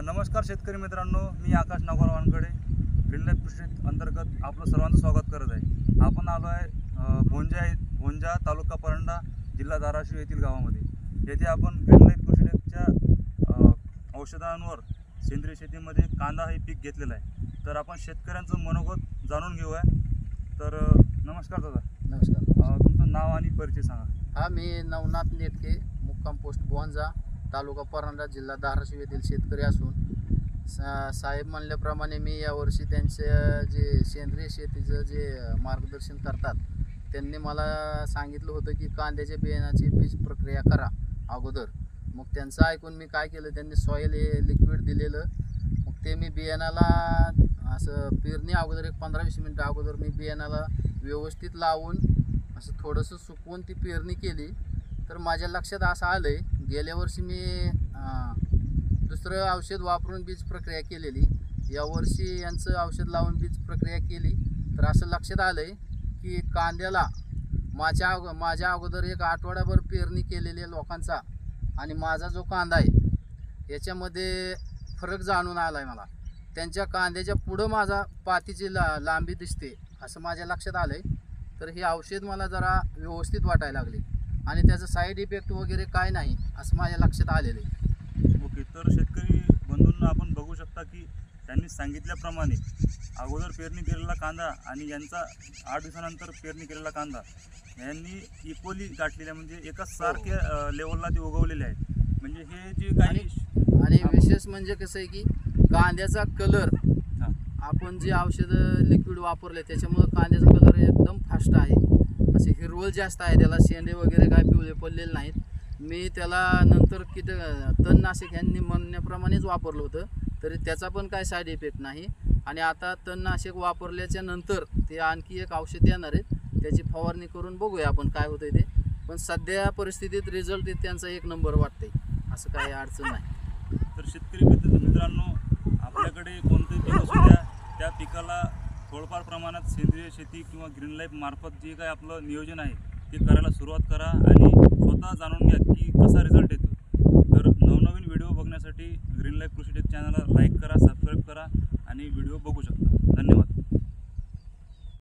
नमस्कार शेतकरी मित्रांनो, मी आकाश नागोर वानकडे ग्रीनलाईफ कृषी अंतर्गत आपलं सर्वांचं स्वागत करत आहे। आपण आलो आहे भोंजा तालुका परंडा जिल्हा धाराशिव येथील गावामध्ये। येथे आपण ग्रीनलाईफ कृषीच्या औषधांवर सेंद्रिय शेतीमध्ये कांदा हे पीक घेतलेलं आहे। तर आपण शेतकऱ्यांचं मनोगत जाणून घेऊया। तर नमस्कार दादा। नमस्कार। तुमचं नाव आणि परिचय सांगा। हा, मी नवनाथ नेटके, मुक्काम पोस्ट भोंजा, तालुका परंडा, जिल्हा धाराशिव येथील शेतकरी असून साहेब म्हणल्याप्रमाणे मी यावर्षी त्यांचे जे सेंद्रिय शेतीचं जे मार्गदर्शन करतात त्यांनी मला सांगितलं होतं की कांद्याच्या बियाणाची बीज प्रक्रिया करा अगोदर। मग त्यांचं ऐकून मी काय केलं, त्यांनी सॉईल हे लिक्विड दिलेलं, मग ते मी बियाणाला असं पेरणी अगोदर एक 15-20 मिनटं अगोदर मी बियाणाला व्यवस्थित लावून असं थोडंसं सुकवून ती पेरणी केली। तर माझ्या लक्षात असं आलं आहे, गेल्या वर्षी मी दुसरं औषध वापरून बीज प्रक्रिया केलेली, यावर्षी यांचं औषध लावून बीज प्रक्रिया केली। तर असं लक्षात आलं आहे की कांद्याला माझ्या अगोदर एक आठवडाभर पेरणी केलेल्या लोकांचा आणि माझा जो कांदा आहे याच्यामध्ये फरक जाणून आला आहे मला। त्यांच्या कांद्याच्या पुढं माझा पातीची लांबी दिसते असं माझ्या लक्षात आलं आहे। तर हे औषध मला जरा व्यवस्थित वाटायला लागले आणि त्याचं साईड इफेक्ट वगैरे काय नाही असं माझ्या लक्षात आलेलं आहे। ओके, तर शेतकरी बंधूंना आपण बघू शकता की त्यांनी सांगितल्याप्रमाणे अगोदर पेरणी केलेला कांदा आणि यांचा 8 दिवसानंतर पेरणी केलेला कांदा यांनी इक्वली गाठलेल्या, म्हणजे एकाच सारख्या लेवलला ते उगवलेले आहेत। म्हणजे हे जे काही आणि विशेष म्हणजे कसं आहे की कांद्याचा कलर, आपण जे औषधं लिक्विड वापरले त्याच्यामुळे कांद्याचा कलर एकदम फास्ट आहे, असे हिरवळ जास्त आहे, त्याला शेंडे वगैरे काय पिवळे पडलेले नाहीत। मी त्याला नंतर तणनाशक यांनी म्हणण्याप्रमाणेच वापरलं होतं, तरी त्याचा पण काय साईड इफेक्ट नाही। आणि आता तणनाशक वापरल्याच्या नंतर ते आणखी एक औषध येणार आहे, त्याची फवारणी करून बघूया आपण काय होतंय ते। पण सध्या परिस्थितीत रिझल्ट त्यांचा 1 नंबर वाटतंय, असं काही अडचण नाही। तर शेतकरी मित्रांनो, आपल्याकडे कोणतेही पीक असू द्या, त्या पिकाला थोडंफार प्रमाणात सेंद्रिय शेती किंवा ग्रीन लाईफ मार्फत जे काही आपलं नियोजन आहे ते करायला सुरुवात करा आणि स्वतः जाणून घ्या की कसा रिझल्ट येतो।